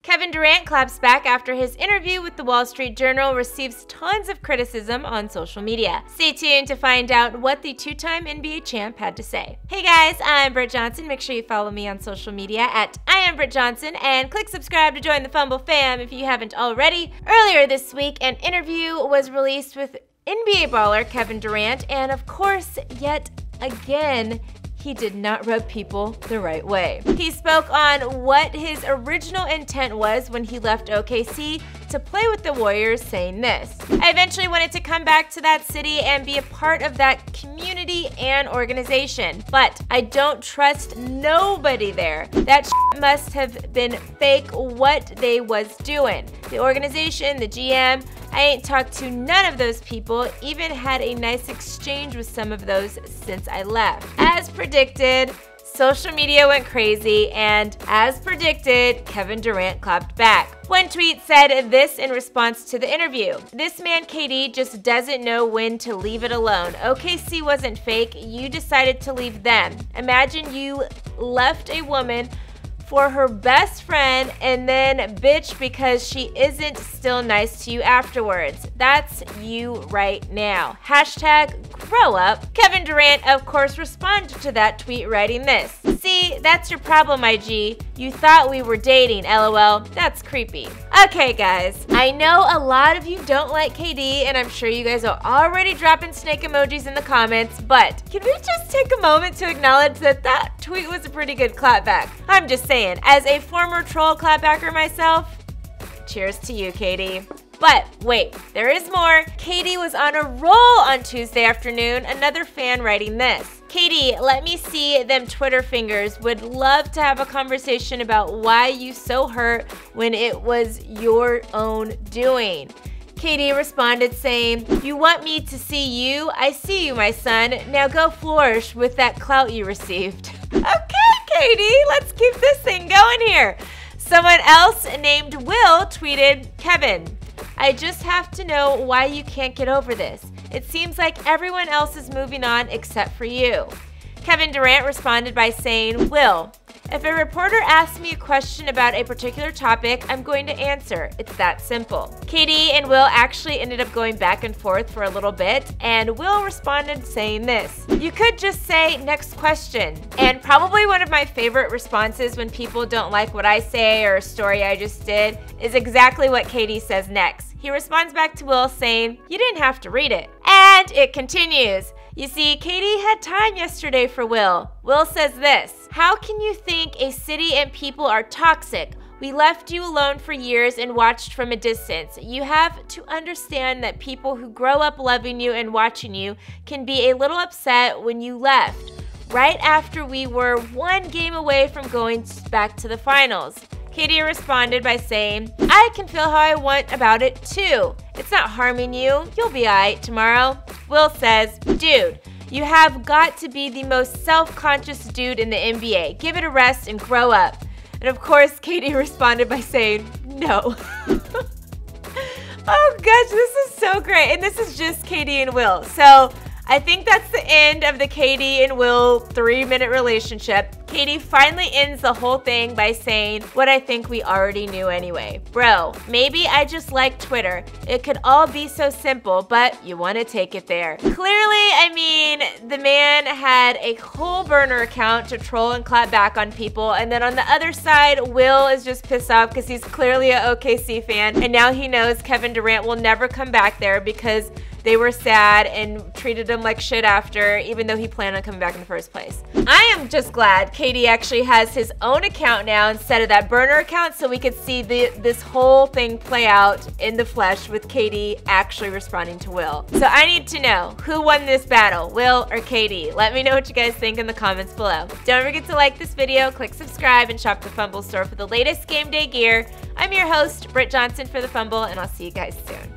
Kevin Durant claps back after his interview with the Wall Street Journal receives tons of criticism on social media. Stay tuned to find out what the two-time NBA champ had to say. Hey guys, I'm Britt Johnson. Make sure you follow me on social media at @IamBrittJohnson and click subscribe to join the Fumble fam if you haven't already. Earlier this week, an interview was released with NBA baller Kevin Durant, and of course, yet again, he did not rub people the right way. He spoke on what his original intent was when he left OKC to play with the Warriors, saying this: "I eventually wanted to come back to that city and be a part of that community and organization, but I don't trust nobody there. That must have been fake what they was doing. The organization, the GM, I ain't talked to none of those people, even had a nice exchange with some of those since I left." As predicted, social media went crazy, and as predicted, Kevin Durant clapped back. One tweet said this in response to the interview: "This man KD just doesn't know when to leave it alone. OKC wasn't fake, you decided to leave them. Imagine you left a woman for her best friend and then bitch because she isn't still nice to you afterwards. That's you right now. Hashtag grow up." Kevin Durant, of course, responded to that tweet writing this: "See, that's your problem, IG. You thought we were dating, LOL. That's creepy." Okay, guys, I know a lot of you don't like KD, and I'm sure you guys are already dropping snake emojis in the comments, but can we just take a moment to acknowledge that that tweet was a pretty good clapback? I'm just saying, as a former troll clapbacker myself, cheers to you, KD. But wait, there is more. KD was on a roll on Tuesday afternoon, another fan writing this: "KD, let me see them Twitter fingers. Would love to have a conversation about why you so hurt when it was your own doing." KD responded saying, "You want me to see you? I see you, my son. Now go flourish with that clout you received." Okay, KD, let's keep this thing going here. Someone else named Will tweeted, "Kevin, I just have to know why you can't get over this. It seems like everyone else is moving on except for you." Kevin Durant responded by saying, "Will, if a reporter asks me a question about a particular topic, I'm going to answer. It's that simple." KD and Will actually ended up going back and forth for a little bit, and Will responded saying this: "You could just say next question." And probably one of my favorite responses when people don't like what I say or a story I just did is exactly what KD says next. He responds back to Will saying, "You didn't have to read it." And it continues. You see, KD had time yesterday for Will. Will says this: "How can you think a city and people are toxic? We left you alone for years and watched from a distance. You have to understand that people who grow up loving you and watching you can be a little upset when you left, right after we were one game away from going back to the finals." KD responded by saying, "I can feel how I want about it too. It's not harming you. You'll be alright tomorrow." Will says, "Dude, you have got to be the most self-conscious dude in the NBA. Give it a rest and grow up." And of course, KD responded by saying, "No." Oh gosh, this is so great. And this is just KD and Will. So I think that's the end of the KD and Will 3-minute relationship. KD finally ends the whole thing by saying what I think we already knew anyway. "Bro, maybe I just like Twitter. It could all be so simple, but you want to take it there." Clearly, I mean, the man had a whole burner account to troll and clap back on people, and then on the other side, Will is just pissed off because he's clearly an OKC fan, and now he knows Kevin Durant will never come back there because they were sad and treated him like shit after, even though he planned on coming back in the first place. I am just glad KD actually has his own account now instead of that burner account, so we could see this whole thing play out in the flesh with KD actually responding to Will. So I need to know, who won this battle, Will or KD? Let me know what you guys think in the comments below. Don't forget to like this video, click subscribe, and shop the Fumble store for the latest game day gear. I'm your host, Britt Johnson for the Fumble, and I'll see you guys soon.